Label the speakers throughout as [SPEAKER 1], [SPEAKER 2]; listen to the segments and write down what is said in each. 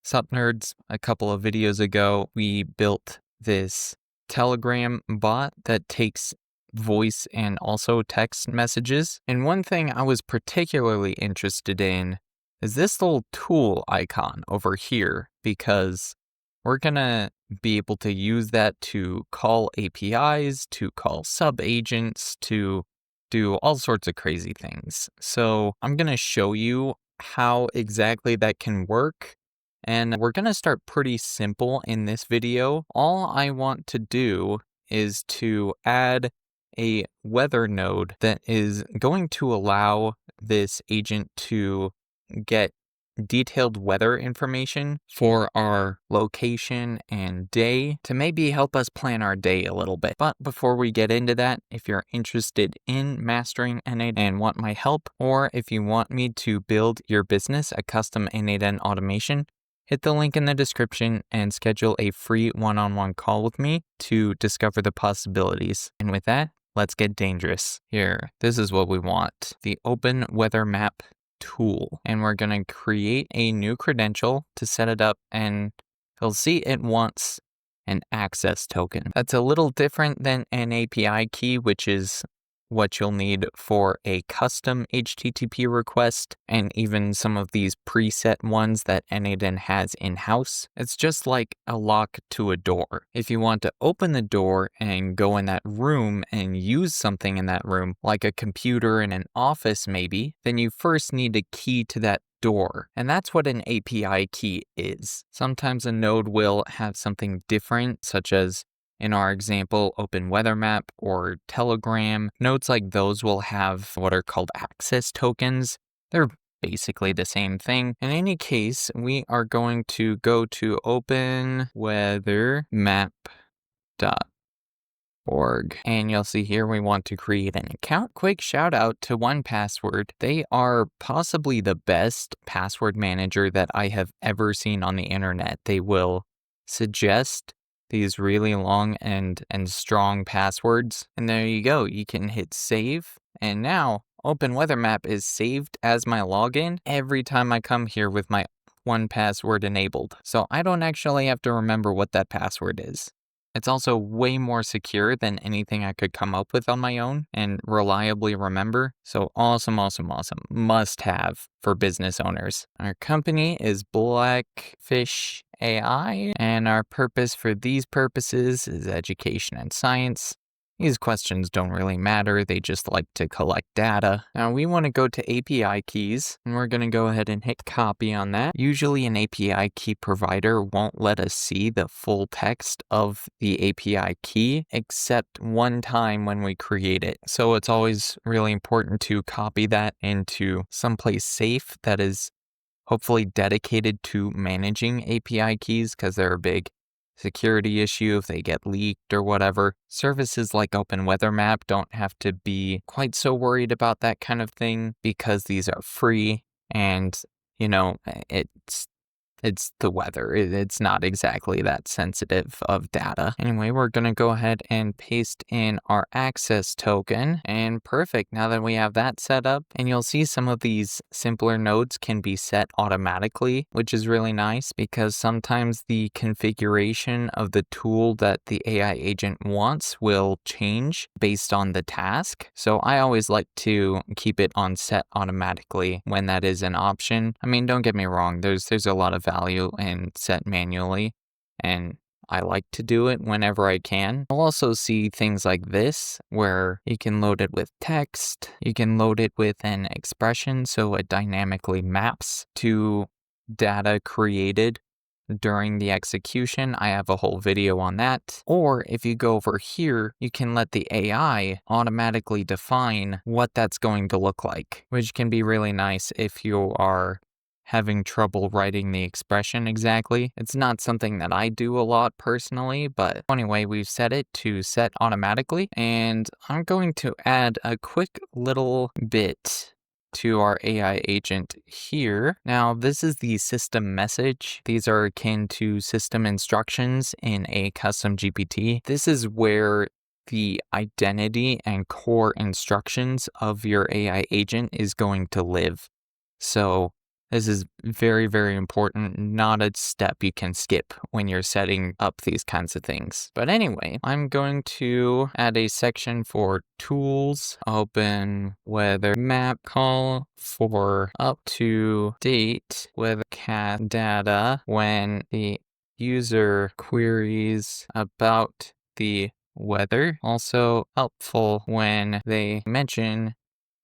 [SPEAKER 1] Sup nerds, a couple of videos ago, we built this Telegram bot that takes voice and also text messages. And one thing I was particularly interested in is this little tool icon over here, because we're gonna be able to use that to call APIs, to call sub agents, to do all sorts of crazy things. So I'm gonna show you how exactly that can work. And we're going to start pretty simple in this video. All I want to do is to add a weather node that is going to allow this agent to get detailed weather information for our location and day to maybe help us plan our day a little bit. But before we get into that, if you're interested in mastering n8n and want my help, or if you want me to build your business a custom n8n automation, hit the link in the description and schedule a free one-on-one call with me to discover the possibilities. And with that, let's get dangerous. Here, this is what we want. The OpenWeatherMap tool. And we're going to create a new credential to set it up, and you'll see it wants an access token. That's a little different than an API key, which is what you'll need for a custom HTTP request, and even some of these preset ones that n8n has in-house. It's just like a lock to a door. If you want to open the door and go in that room and use something in that room, like a computer in an office maybe, then you first need a key to that door. And that's what an API key is. Sometimes a node will have something different, such as in our example, OpenWeatherMap or Telegram. Nodes like those will have what are called access tokens. They're basically the same thing. In any case, we are going to go to OpenWeatherMap.org. And you'll see here we want to create an account. Quick shout out to 1Password. They are possibly the best password manager that I have ever seen on the internet. They will suggest these really long and strong passwords. And there you go. You can hit save. And now OpenWeatherMap is saved as my login every time I come here with my 1Password enabled. So I don't actually have to remember what that password is. It's also way more secure than anything I could come up with on my own and reliably remember. So awesome, awesome, awesome. Must have for business owners. Our company is Blackfish AI, and our purpose for these purposes is education and science. These questions don't really matter, they just like to collect data. Now we want to go to API keys, and we're going to go ahead and hit copy on that. Usually an API key provider won't let us see the full text of the API key, except one time when we create it. So it's always really important to copy that into someplace safe that is hopefully dedicated to managing API keys, because they're a big security issue if they get leaked or whatever. Services like OpenWeatherMap don't have to be quite so worried about that kind of thing because these are free, and it's the weather. It's not exactly that sensitive of data. Anyway, we're going to go ahead and paste in our access token. And perfect. Now that we have that set up, and you'll see some of these simpler nodes can be set automatically, which is really nice because sometimes the configuration of the tool that the AI agent wants will change based on the task. So I always like to keep it on set automatically when that is an option. I mean, don't get me wrong. There's a lot of value and set manually, and I like to do it whenever I can. I'll also see things like this where you can load it with text, you can load it with an expression, so it dynamically maps to data created during the execution. I have a whole video on that. Or if you go over here, you can let the AI automatically define what that's going to look like, which can be really nice if you are having trouble writing the expression exactly. It's not something that I do a lot personally, but anyway, we've set it to set automatically, and I'm going to add a quick little bit to our AI agent here. Now, this is the system message. These are akin to system instructions in a custom GPT. This is where the identity and core instructions of your AI agent is going to live. So This is very, very important, not a step you can skip when you're setting up these kinds of things. But anyway, I'm going to add a section for tools, open weather map, call for up to date weathercast data when the user queries about the weather. Also helpful when they mention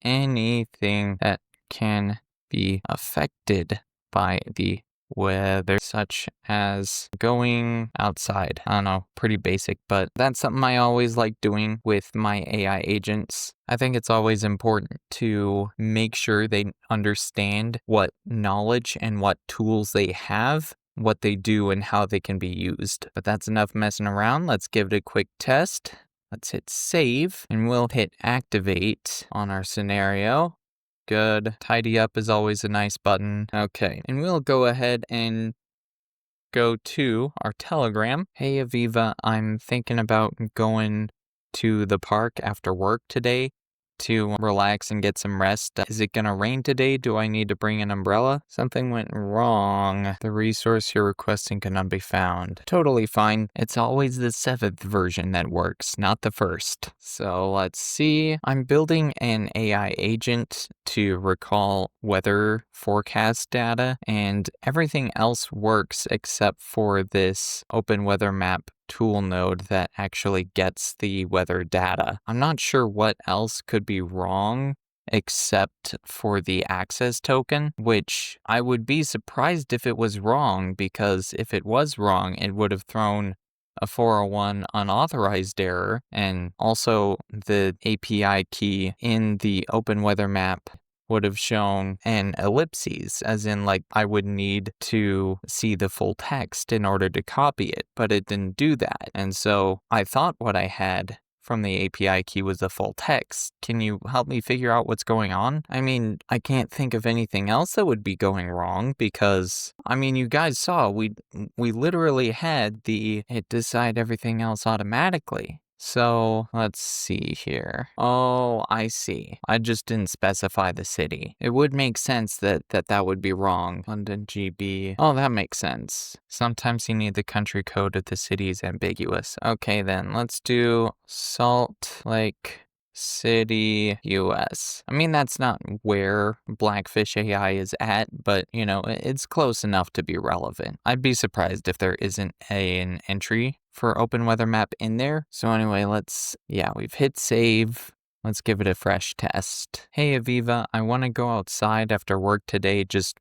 [SPEAKER 1] anything that can be affected by the weather, such as going outside. I don't know, pretty basic, but that's something I always like doing with my AI agents. I think it's always important to make sure they understand what knowledge and what tools they have, what they do, and how they can be used. But that's enough messing around. Let's give it a quick test. Let's hit save, and we'll hit activate on our scenario. Good. Tidy up is always a nice button. Okay, and we'll go ahead and go to our Telegram. Hey Aviva, I'm thinking about going to the park after work today to relax and get some rest. Is it gonna rain today? Do I need to bring an umbrella? Something went wrong. The resource you're requesting cannot be found. Totally fine. It's always the 7th version that works, not the 1st. So let's see. I'm building an AI agent to recall weather forecast data, and everything else works except for this OpenWeatherMap tool node that actually gets the weather data. I'm not sure what else could be wrong except for the access token, which I would be surprised if it was wrong, because if it was wrong, it would have thrown a 401 unauthorized error, and also the API key in the OpenWeatherMap would have shown an ellipses, as in like I would need to see the full text in order to copy it, but it didn't do that. And so I thought what I had from the API key was the full text. Can you help me figure out what's going on? I mean, I can't think of anything else that would be going wrong, because, I mean, you guys saw, we literally had it decide everything else automatically. So let's see here. Oh, I see. I just didn't specify the city. It would make sense that would be wrong. London GB. Oh, that makes sense. Sometimes you need the country code if the city is ambiguous. Okay, then let's do Salt Lake City, US. I mean, that's not where Blackfish AI is at, but, you know, it's close enough to be relevant. I'd be surprised if there isn't an entry for OpenWeatherMap in there. So anyway, we've hit save. Let's give it a fresh test. Hey Aviva, I want to go outside after work today. Just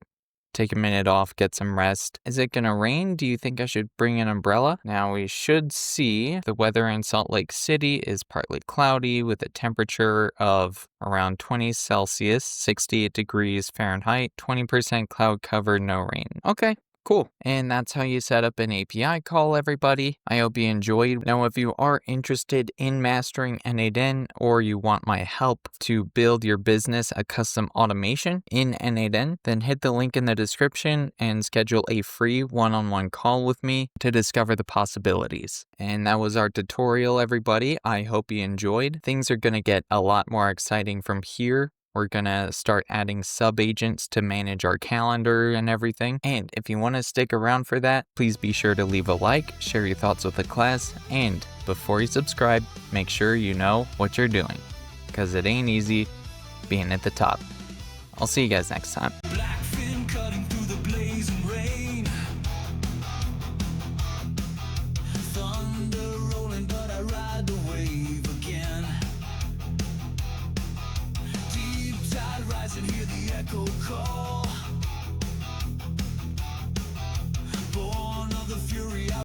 [SPEAKER 1] take a minute off, get some rest. Is it gonna rain? Do you think I should bring an umbrella? Now we should see the weather in Salt Lake City is partly cloudy with a temperature of around 20 Celsius, 68 degrees Fahrenheit, 20% cloud cover, no rain. Okay. Cool. And that's how you set up an API call, everybody. I hope you enjoyed. Now, if you are interested in mastering n8n, or you want my help to build your business a custom automation in n8n, then hit the link in the description and schedule a free one-on-one call with me to discover the possibilities. And that was our tutorial, everybody. I hope you enjoyed. Things are going to get a lot more exciting from here. We're going to start adding sub-agents to manage our calendar and everything. And if you want to stick around for that, please be sure to leave a like, share your thoughts with the class, and before you subscribe, make sure you know what you're doing, because it ain't easy being at the top. I'll see you guys next time.
[SPEAKER 2] Hear the echo call.